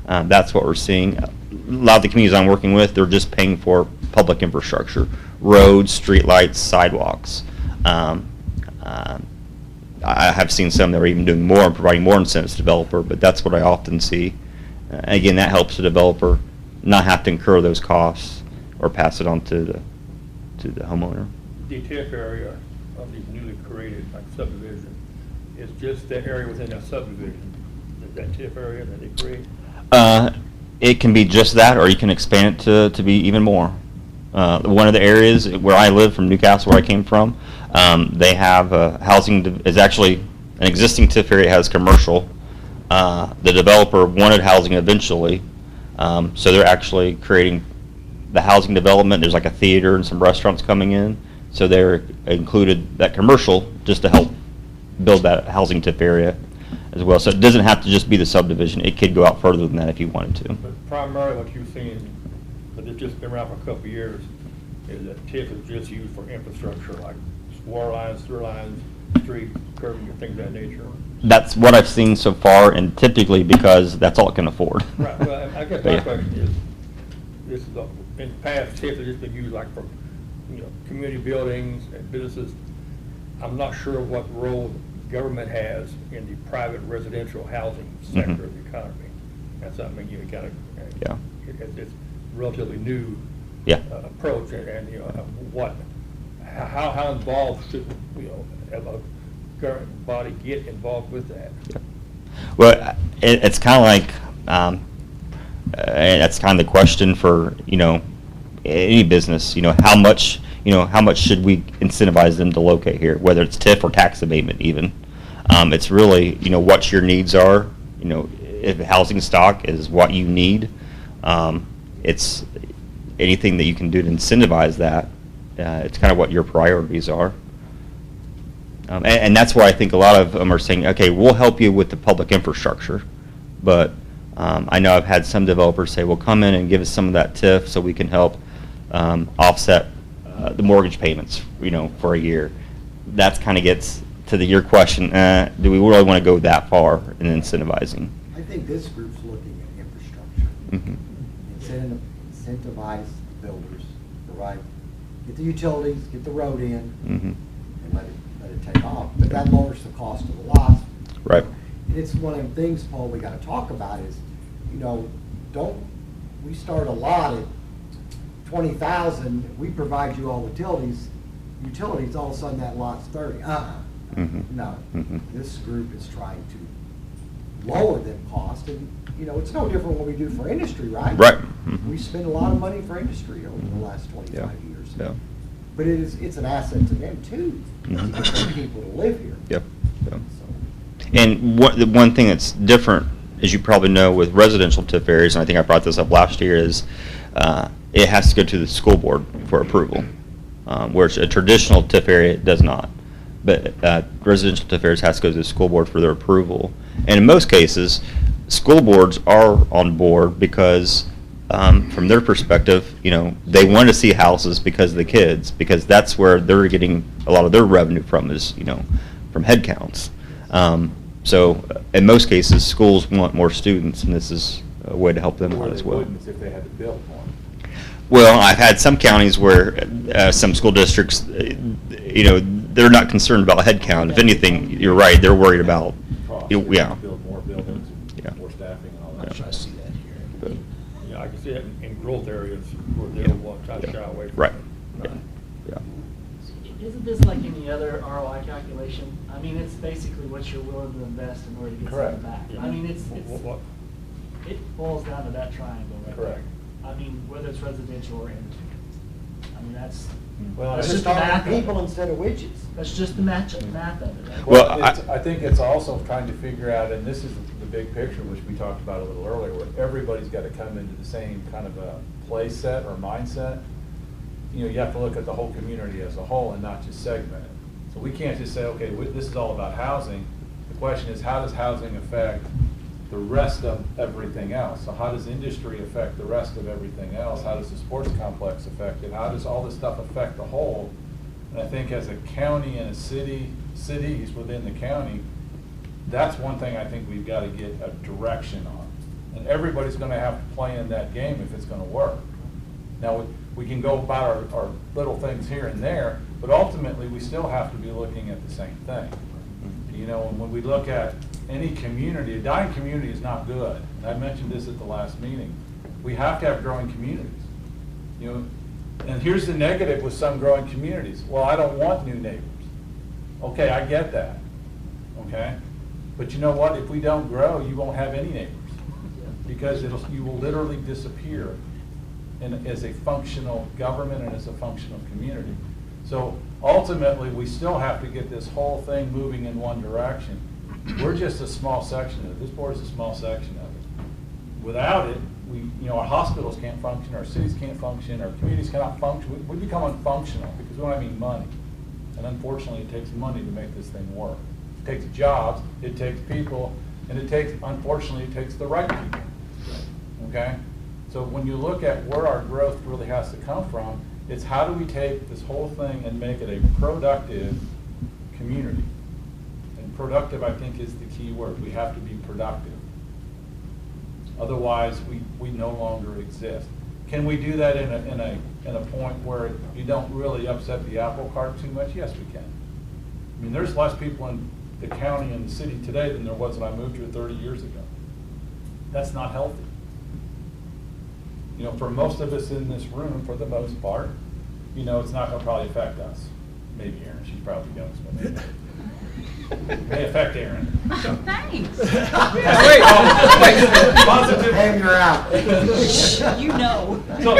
That's what we're seeing. A lot of the communities I'm working with, they're just paying for public infrastructure, roads, streetlights, sidewalks. I have seen some that are even doing more and providing more incentives to the developer, but that's what I often see. Again, that helps the developer not have to incur those costs or pass it on to the homeowner. The TIF area of these newly created, like subdivision, is just the area within a subdivision. Is that TIF area that they create? It can be just that, or you can expand it to be even more. One of the areas where I live, from Newcastle, where I came from, they have housing is actually an existing TIF area, has commercial. The developer wanted housing eventually, so they're actually creating the housing development. There's like a theater and some restaurants coming in, so they're included that commercial just to help build that housing TIF area as well. So it doesn't have to just be the subdivision. It could go out further than that if you wanted to. But primarily what you've seen, but it's just been around for a couple of years, is that TIF is just used for infrastructure, like water lines, sewer lines, street, curbing, and things of that nature. That's what I've seen so far, and typically because that's all it can afford. Right. Well, I guess my question is, this is, in the past, TIF has just been used like for, community buildings and businesses. I'm not sure what role government has in the private residential housing sector of the economy. That's something you gotta, Yeah. it's relatively new Yeah. approach, and how involved should, a government body get involved with that? Yeah. Well, it's kind of like, and that's kind of the question for, any business, how much should we incentivize them to locate here, whether it's TIF or tax abatement even. It's really, what your needs are, if housing stock is what you need, it's anything that you can do to incentivize that. It's kind of what your priorities are. And that's why I think a lot of them are saying, okay, we'll help you with the public infrastructure, but I know I've had some developers say, well, come in and give us some of that TIF so we can help offset the mortgage payments, for a year. That's kind of gets to your question, do we really want to go that far in incentivizing? I think this group's looking at infrastructure. Incentivize builders, provide, get the utilities, get the road in, and let it take off. But that lowers the cost of the lots. Right. And it's one of the things, Paul, we got to talk about is, don't we start a lot at 20,000, we provide you all utilities, all of a sudden that lot's 30. No. This group is trying to lower them cost, and it's no different what we do for industry, right? Right. We spend a lot of money for industry over the last 25 years. Yeah. But it's an asset to them too, to get people to live here. Yep. Yep. So, And the one thing that's different, as you probably know, with residential TIF areas, and I think I brought this up last year, is it has to go to the school board for approval, whereas a traditional TIF area does not. But residential TIF areas has to go to the school board for their approval. And in most cases, school boards are on board because, from their perspective, they want to see houses because of the kids, because that's where they're getting a lot of their revenue from is, from head counts. So in most cases, schools want more students, and this is a way to help them out as well. Or they wouldn't if they had to build more. Well, I've had some counties where some school districts, they're not concerned about head count. If anything, you're right, they're worried about, Cost. yeah. Build more buildings, Yeah. more staffing and all I'm that. sure I see that here. Yeah, I can see it in growth areas where they'll want to try to shy away from Right. it. Yeah. Isn't this like any other ROI calculation? I mean, it's basically what you're willing to invest in order to get Correct. something back. Yeah. I mean, What- it boils down to that triangle right there. Correct. I mean, whether it's residential or industry. I mean, that's Well, That's Just just the math talking of it. people instead of widgets. the math of it. Right? Well, I think it's also trying to figure out, and this is the big picture, which we talked about a little earlier, where everybody's got to come into the same kind of a play set or mindset. You have to look at the whole community as a whole and not just segment it. So we can't just say, okay, this is all about housing. The question is, how does housing affect the rest of everything else? So how does industry affect the rest of everything else? How does the sports complex affect it? How does all this stuff affect the whole? And I think as a county and a cities within the county, that's one thing I think we've got to get a direction on. And everybody's going to have to play in that game if it's going to work. Now, we can go about our little things here and there, but ultimately we still have to be looking at the same thing. And when we look at any community, a dying community is not good. And I mentioned this at the last meeting. We have to have growing communities. And here's the negative with some growing communities. Well, I don't want new neighbors. Okay, I get that. Okay? But you know what? If we don't grow, you won't have any neighbors. Because you will literally disappear as a functional government and as a functional community. So ultimately, we still have to get this whole thing moving in one direction. We're just a small section of it. This board is a small section of it. Without it, our hospitals can't function, our cities can't function, our communities cannot function. We become unfunctional because we don't have any money. And unfortunately, it takes money to make this thing work. It takes jobs, it takes people, and unfortunately, it takes the right people. Okay? So when you look at where our growth really has to come from, it's how do we take this whole thing and make it a productive community? And productive, I think, is the key word. We have to be productive. Otherwise, we no longer exist. Can we do that in a point where you don't really upset the apple cart too much? Yes, we can. I mean, there's less people in the county and the city today than there was when I moved here 30 years ago. That's not healthy. You know, for most of us in this room, for the most part, you know, it's not gonna probably affect us. Maybe Erin, she's probably the youngest one. Maybe. May affect Erin. Thanks. Positive. Hang her out. You know. So,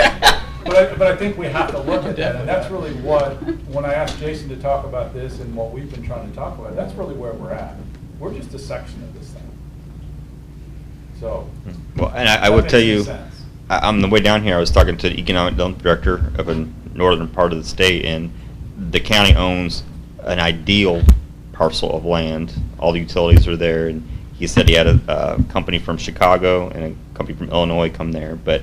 but I think we have to look at that, and that's really what, when I asked Jason to talk about this and what we've been trying to talk about, that's really where we're at. We're just a section of this thing. So. Well, and I that would makes tell any you, sense. on the way down here, I was talking to the economic development director of a northern part of the state, and the county owns an ideal parcel of land. All the utilities are there, and he said he had a company from Chicago and a company from Illinois come there, but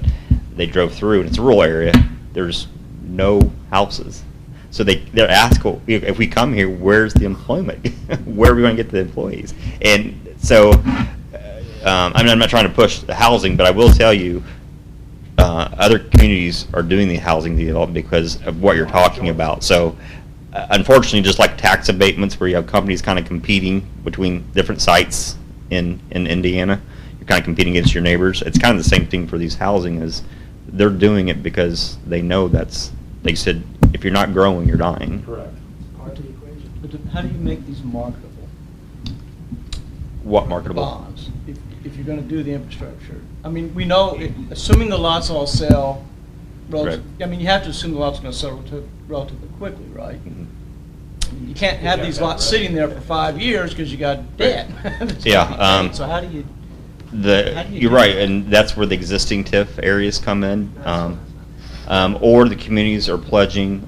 they drove through, and it's a rural area. There's no houses. So they're asking, if we come here, where's the employment? Where are we going to get the employees? And so, I mean, I'm not trying to push the housing, but I will tell you, other communities are doing the housing deal because of what you're talking about. So, unfortunately, just like tax abatements where you have companies kind of competing between different sites in Indiana, you're kind of competing against your neighbors. It's kind of the same thing for these housing is they're doing it because they know they said, if you're not growing, you're dying. Correct. Part of the equation. But how do you make these marketable? What marketable? Bonds, if you're gonna do the infrastructure. I mean, we know, assuming the lots all sell, Right. I mean, you have to assume the lot's gonna sell relatively quickly, right? Mhm. You can't have these lots sitting there for 5 years because you got debt. Yeah, So how do you? You're right, and that's where the existing TIF areas come in. Or the communities are pledging,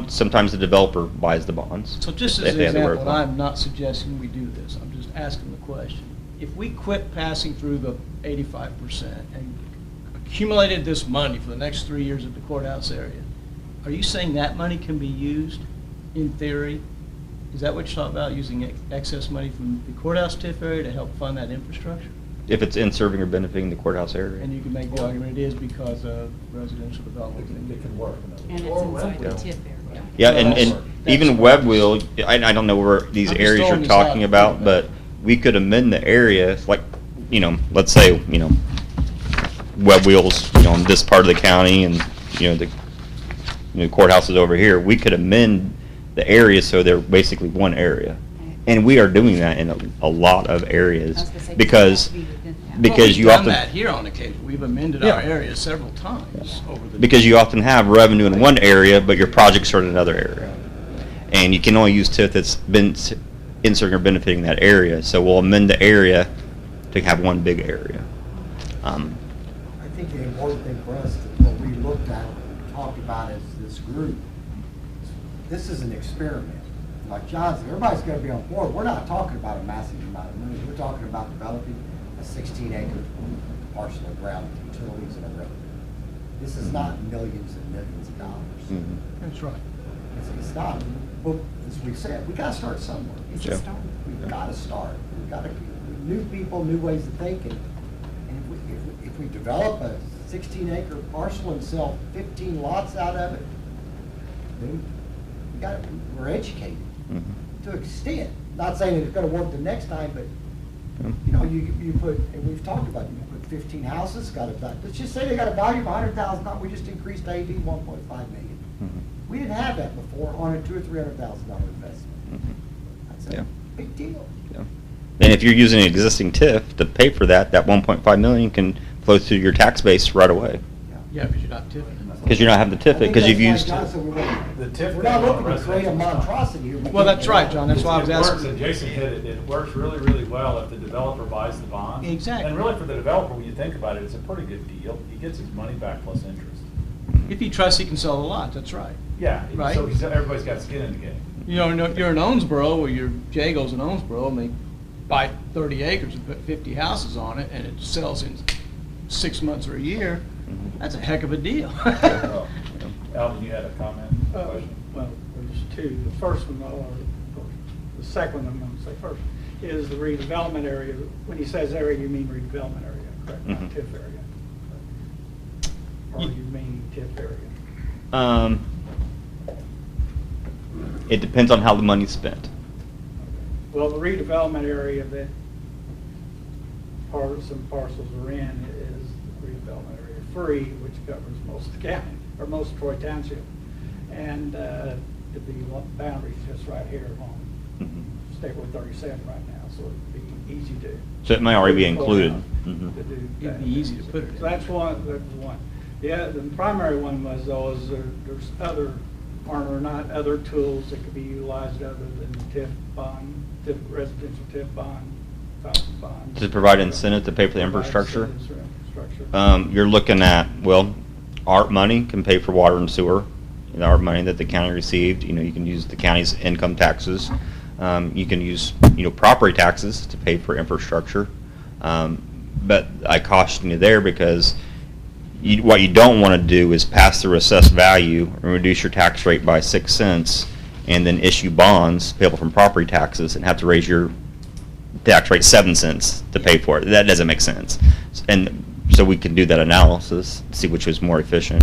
sometimes the developer buys the bonds. So just if as an they have the example, and wherewithal. I'm not suggesting we do this, I'm just asking the question. If we quit passing through the 85% and accumulated this money for the next 3 years at the courthouse area, are you saying that money can be used, in theory? Is that what you're talking about, using excess money from the courthouse TIF area to help fund that infrastructure? If it's in serving or benefiting the courthouse area. And you can make the argument it is because of residential It development. can work. And it's inside the TIF area. Yeah, and That's- even Web Wheel, I don't know where these I'm just areas throwing you're this out talking to about, think but we could amend the area, like, let's say, Web Wheels, in this part of the county, and, the courthouse is over here. We could amend the area so they're basically one area. And we are doing that in a lot of areas, I was gonna say, because does it have to be within that? because you Well, often. we've done that here on occasion. We've amended Yeah. our area several times over the. Because you often have revenue in one area, but your projects are in another area. And you can only use TIF that's been in serving or benefiting that area. So we'll amend the area to have one big area. I think the important thing for us, that what we looked at and talked about as this group, this is an experiment. Like John said, everybody's gonna be on board. We're not talking about a massive amount of money. We're talking about developing a 16-acre parcel of ground with utilities and a road. This is not millions and millions of dollars. Mhm. That's right. It's not. Well, as we said, we gotta start somewhere. It's Yeah. a start. We've gotta start. We've gotta, new people, new ways of thinking. And if we develop a 16-acre parcel and sell 15 lots out of it, then we're educated Mhm. to an extent. Not saying that it's gonna work the next time, but, Yeah. you put, and we've talked about, you put 15 houses, let's just say they got a value of $100,000, we just increased AV 1.5 million. Mhm. We didn't have that before on a $200,000 or $300,000 investment. Mhm. That's Yeah. a big deal. Yeah. And if you're using an existing TIF to pay for that 1.5 million can flow through your tax base right away. Yeah, because you're not tipping. Because you're not having to TIF it, because you've used. The TIF We're not thing on looking to create a residential monstrosity here. Well, that's right, John, that's why I was It works, asking. and Jason hit it, it works really, really well if the developer buys the bond. Exactly. And really for the developer, when you think about it, it's a pretty good deal. He gets his money back plus interest. If he trusts he can sell the lot, that's right. Yeah, Right. so everybody's got skin in the game. You're in Owensboro, or your Jago's in Owensboro, and they buy 30 acres and put 50 houses on it, and it sells in 6 months or a year. That's a heck of a deal. Well, Alvin, you had a comment, question? Well, there's two. The first one, or the second one I'm going to say first, is the redevelopment area. When he says area, you mean redevelopment area, correct? Not Mhm. TIF area. or you mean TIF area? It depends on how the money's spent. Well, the redevelopment area that some parcels are in is the redevelopment area 3, which covers most of the county, or most of Troy Township. And the boundary's just right here along State Road 37 right now, so it'd be easy to. So it may already be included. to do that. It'd be easy to put it in. So that's one. Yeah, the primary one was, though, is there's other, are there not other tools that could be utilized other than TIF bond, TIF residential TIF bond, type of bonds? To provide incentive to pay for the Provide infrastructure? incentives for infrastructure. You're looking at, well, ARP money can pay for water and sewer. You know, ARP money that the county received, you know, you can use the county's income taxes. You can use, you know, property taxes to pay for infrastructure. But I caution you there because what you don't want to do is pass the assessed value and reduce your tax rate by 6 cents and then issue bonds payable from property taxes and have to raise your tax rate 7 cents to pay for it. That doesn't make sense. And so we can do that analysis, see which was more efficient.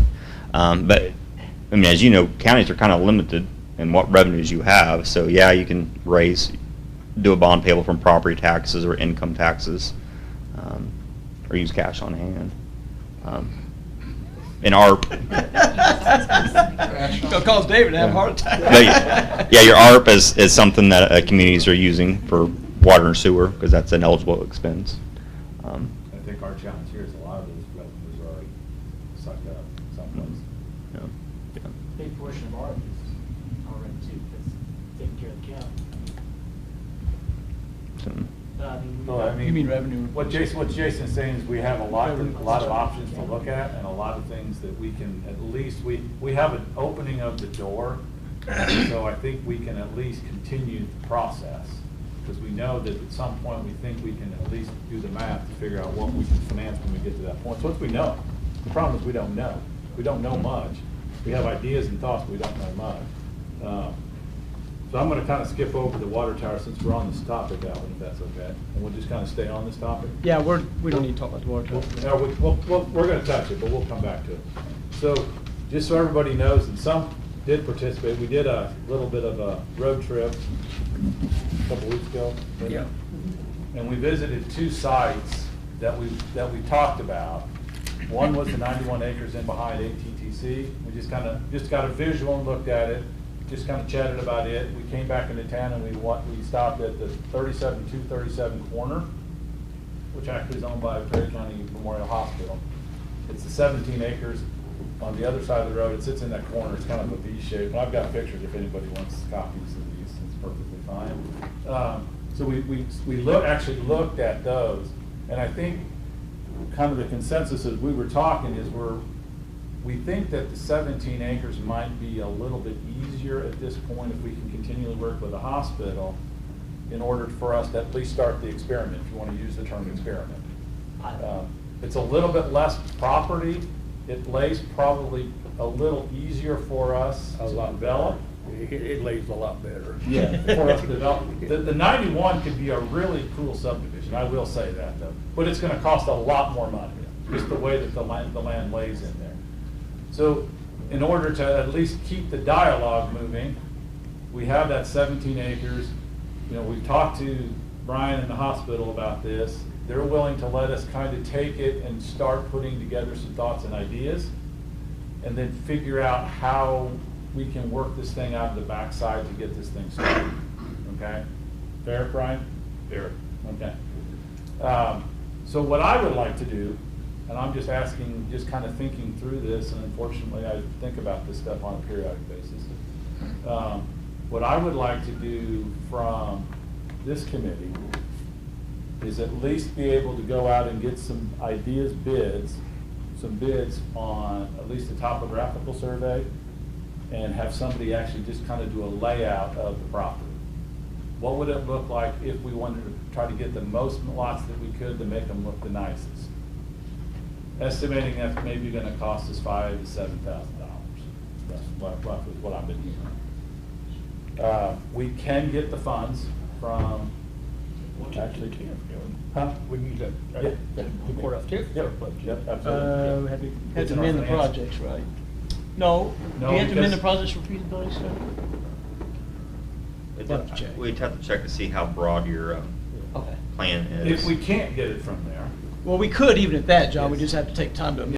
But I mean, as you know, counties are kind of limited in what revenues you have. So yeah, you can do a bond payable from property taxes or income taxes, or use cash on hand. In ARP, It'll cause David to have a heart attack. yeah, your ARP is something that communities are using for water and sewer because that's an eligible expense. I think our challenge here is a lot of those revenues are already sucked up someplace. Yeah. Big portion of our is already too, because taking care of the county. So, No, I mean. You mean revenue? What Jason's saying is we have a lot of options to look at and a lot of things that we can, at least, we have an opening of the door. So I think we can at least continue the process. Because we know that at some point, we think we can at least do the math to figure out what we can finance when we get to that point. So once we know, the problem is we don't know. We don't know much. We have ideas and thoughts, but we don't know much. So I'm gonna kind of skip over the water tower since we're on this topic, Alvin, if that's okay. And we'll just kind of stay on this topic. Yeah, we don't need to talk about the water tower. We're gonna touch it, but we'll come back to it. So, just so everybody knows, and some did participate, we did a little bit of a road trip a couple weeks ago. Yeah. And we visited 2 sites that we talked about. One was the 91 acres in behind ATTC. We just got a visual and looked at it, just kind of chatted about it. We came back into town and we stopped at the 237 corner, which actually is owned by Perry County Memorial Hospital. It's the 17 acres on the other side of the road. It sits in that corner. It's kind of a V shape. And I've got pictures if anybody wants copies of these. It's perfectly fine. So we actually looked at those, and I think kind of the consensus as we were talking is we think that the 17 acres might be a little bit easier at this point if we can continually work with the hospital in order for us to at least start the experiment, if you want to use the term experiment. It's a little bit less property. It lays probably a little easier for us to develop. It lays a lot better. Yeah, for us to develop. The 91 could be a really cool subdivision, I will say that though. But it's gonna cost a lot more money, just the way that the land lays in there. So in order to at least keep the dialogue moving, we have that 17 acres. You know, we've talked to Brian and the hospital about this. They're willing to let us kind of take it and start putting together some thoughts and ideas and then figure out how we can work this thing out of the backside to get this thing started. Okay? Fair, Brian? Fair. Okay. So what I would like to do, and I'm just asking, just kind of thinking through this, and unfortunately I think about this stuff on a periodic basis. What I would like to do from this committee is at least be able to go out and get some some bids on at least a topographical survey, and have somebody actually just kind of do a layout of the property. What would it look like if we wanted to try to get the most lots that we could to make them look the nicest? Estimating that's maybe going to cost us $5,000 to $7,000. That's roughly what I've been hearing. We can get the funds from Actually, TIF, you know. Huh? We can use that, the courthouse TIF. Yep, budget. absolutely. Had It's to in our amend the finance. projects, right? No, do No, you have to amend the because- projects for feasibility study? We'd We'll have to check. We'd have to check to see how broad your Okay. plan is. If we can't get it from there, Well, we could even at that, John, we Yes. just have to take time to amend